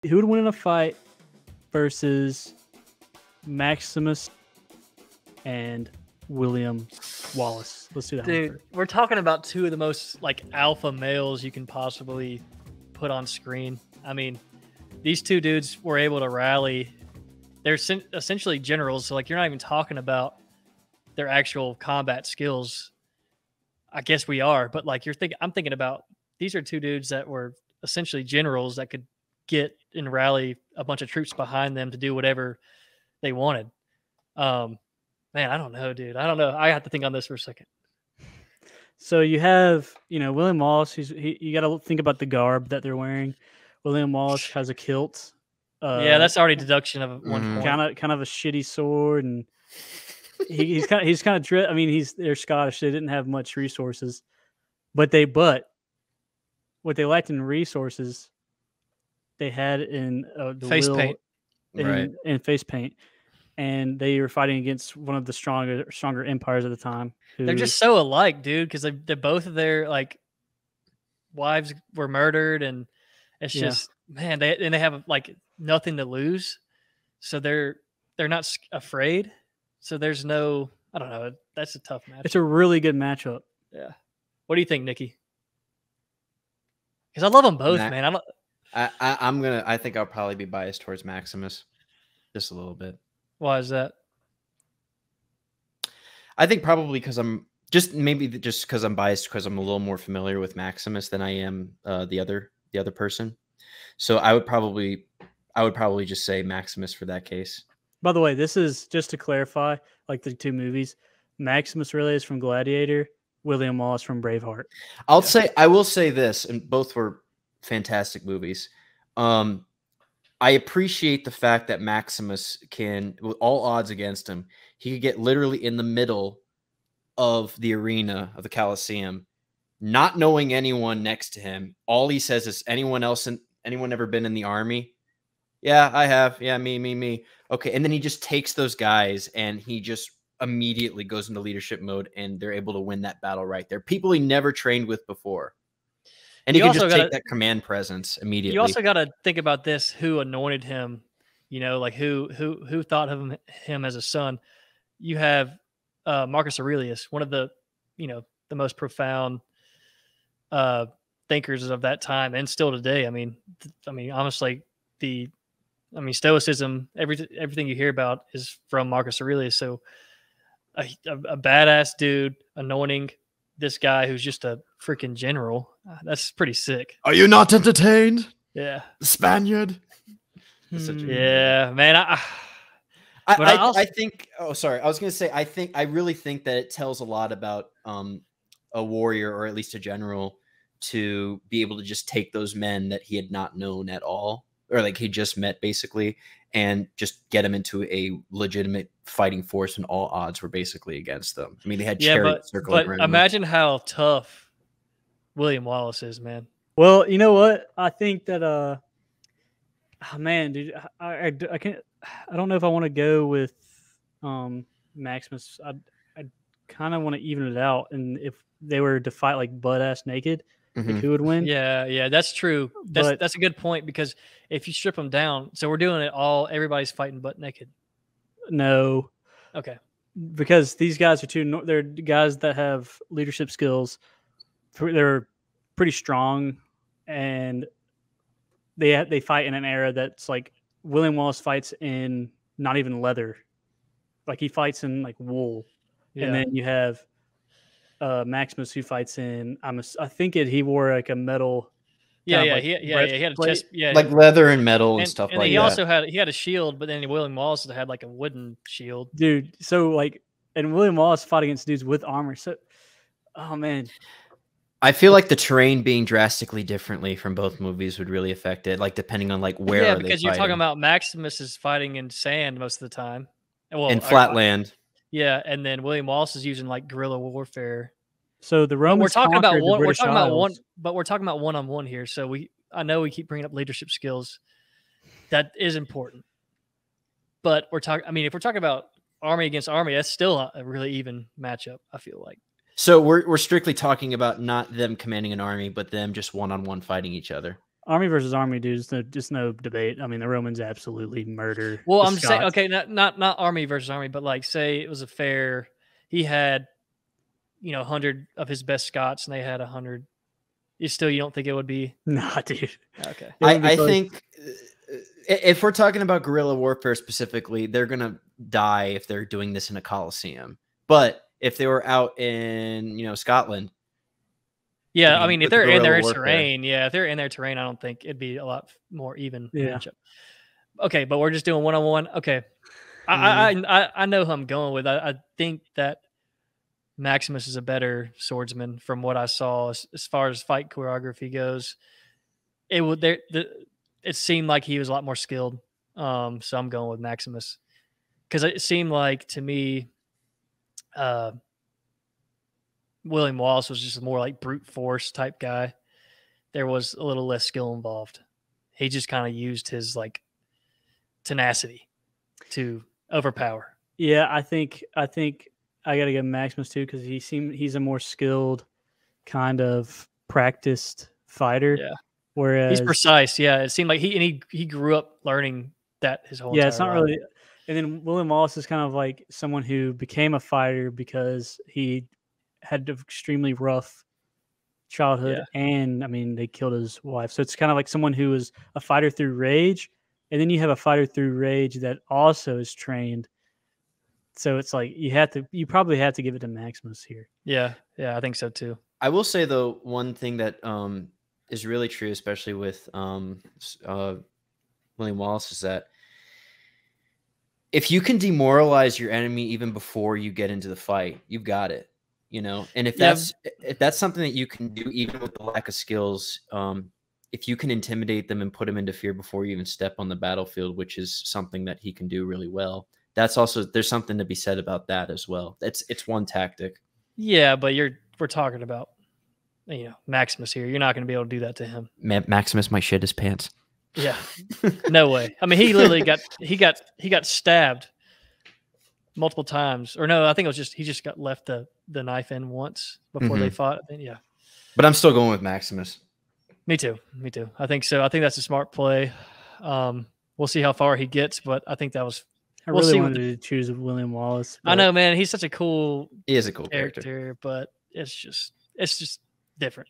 Who would win in a fight versus Maximus and William Wallace? Let's do that. Dude, we're talking about two of the most like alpha males you can possibly put on screen. I mean, these two dudes were able to rally. They're essentially generals, so like you're not even talking about their actual combat skills. I guess we are, but like I'm thinking about these are two dudes that were essentially generals that could get and rally a bunch of troops behind them to do whatever they wanted. Man, I don't know, dude. I don't know. I have to think on this for a second. So you have, William Wallace. You got to think about the garb that they're wearing. William Wallace has a kilt. Yeah, that's already deduction of one point. Kind of a shitty sword, and he's kind of I mean, they're Scottish. They didn't have much resources, but what they lacked in resources, they had in the face paint, in face paint, and they were fighting against one of the stronger empires at the time. They're just so alike, dude, because they both of their like wives were murdered, and it's just man, they have like nothing to lose, so they're not afraid. So there's no, I don't know. That's a tough match. It's a really good matchup. Yeah. What do you think, Nikki? Because I love them both, man. I think I'll probably be biased towards Maximus, just a little bit. Why is that? I think probably because I'm because I'm biased because I'm a little more familiar with Maximus than I am the other person. So I would probably just say Maximus for that case. By the way, this is just to clarify, like the two movies. Maximus really is from Gladiator. William Wallace from Braveheart. I will say this, and both were fantastic movies. I appreciate the fact that Maximus can, with all odds against him, he could get literally in the middle of the arena of the Colosseum, not knowing anyone next to him. All he says is, anyone ever been in the army? Yeah, I have. Yeah, me. Okay. And then he just takes those guys and he just immediately goes into leadership mode, and they're able to win that battle right there. People he never trained with before. And he can just take that command presence immediately. You also got to think about this: who anointed him? Like who thought of him as a son? You have Marcus Aurelius, one of the the most profound thinkers of that time, and still today. I mean, honestly, Stoicism. Everything you hear about is from Marcus Aurelius. So a badass dude anointing this guy who's just a freaking general. That's pretty sick. Are you not entertained? Yeah. The Spaniard? Yeah, man. I think, I was going to say, I really think that it tells a lot about a warrior, or at least a general, to be able to just take those men that he had not known at all, or like he just met basically, and just get them into a legitimate fighting force when all odds were basically against them. I mean, they had chariots circling around. But imagine how tough William Wallace is, man. Well, you know what? I think that man, dude, I can't. I don't know if I want to go with Maximus. I kind of want to even it out, and if they were to fight like butt ass naked, like who would win? Yeah, that's true. That's a good point, because if you strip them down, so we're doing it all. Everybody's fighting butt naked. No. Okay. Because these guys are they're guys that have leadership skills. They're pretty strong, and they fight in an era that's like William Wallace fights in not even leather. Like he fights in like wool. Yeah. And then you have Maximus who fights in he wore like a metal. He had a chest, like leather and metal and stuff like that. He also had a shield, but then William Wallace had like a wooden shield. Dude, so like, and William Wallace fought against dudes with armor. So, oh man, I feel like the terrain being drastically differently from both movies would really affect it, like depending on like where. Yeah, because you're talking about Maximus is fighting in sand most of the time, in flat land. Yeah, and then William Wallace is using like guerrilla warfare. So the Romans. We're talking about one-on-one here. So I know we keep bringing up leadership skills. That is important, but we're talking. I mean, if we're talking about army against army, that's still a really even matchup, I feel like. So we're strictly talking about not them commanding an army, but them just one-on-one fighting each other. Army versus Army, dude. Just no debate. I mean, the Romans absolutely murder. Well, the I'm saying, Scots. okay, not Army versus Army, but like, say it was a fair. He had, 100 of his best Scots, and they had 100. You don't think it would be? Nah, dude. Okay. I think if we're talking about guerrilla warfare specifically, they're gonna die if they're doing this in a coliseum. But if they were out in Scotland, Yeah, I mean, if with the they're in their guerrilla warfare. terrain, if they're in their terrain, I don't think it'd be a lot more even Yeah. matchup. Okay, but we're just doing 1-on-1. Okay, Mm-hmm. I know who I'm going with. I think that Maximus is a better swordsman from what I saw as far as fight choreography goes. It seemed like he was a lot more skilled. So I'm going with Maximus because it seemed like to me, William Wallace was just more like brute force type guy. There was a little less skill involved. He just kind of used his like tenacity to overpower. Yeah, I think I got to give Maximus too because he's a more skilled, kind of practiced fighter. Yeah, Whereas he's precise. Yeah, it seemed like he grew up learning that his whole yeah, entire it's not life. really. And then William Wallace is kind of like someone who became a fighter because he had an extremely rough childhood, and I mean they killed his wife. So it's kind of like someone who is a fighter through rage, and then you have a fighter through rage that also is trained. So it's like you probably have to give it to Maximus here. Yeah, I think so too. I will say though, one thing that is really true, especially with William Wallace, is that if you can demoralize your enemy even before you get into the fight, you've got it. And if that's something that you can do even with the lack of skills, if you can intimidate them and put them into fear before you even step on the battlefield, which is something that he can do really well. There's something to be said about that as well. It's one tactic. Yeah, but we're talking about Maximus here. You're not going to be able to do that to him. Maximus might shit his pants. Yeah, no way. I mean, he literally got stabbed multiple times, or no, I think it was he just got left the knife in once before they fought. Yeah, but I'm still going with Maximus. Me too. I think so. I think that's a smart play. We'll see how far he gets, but I think that was. I really wanted to choose William Wallace. I know, man. He's such a cool. He is a cool character, but it's just different.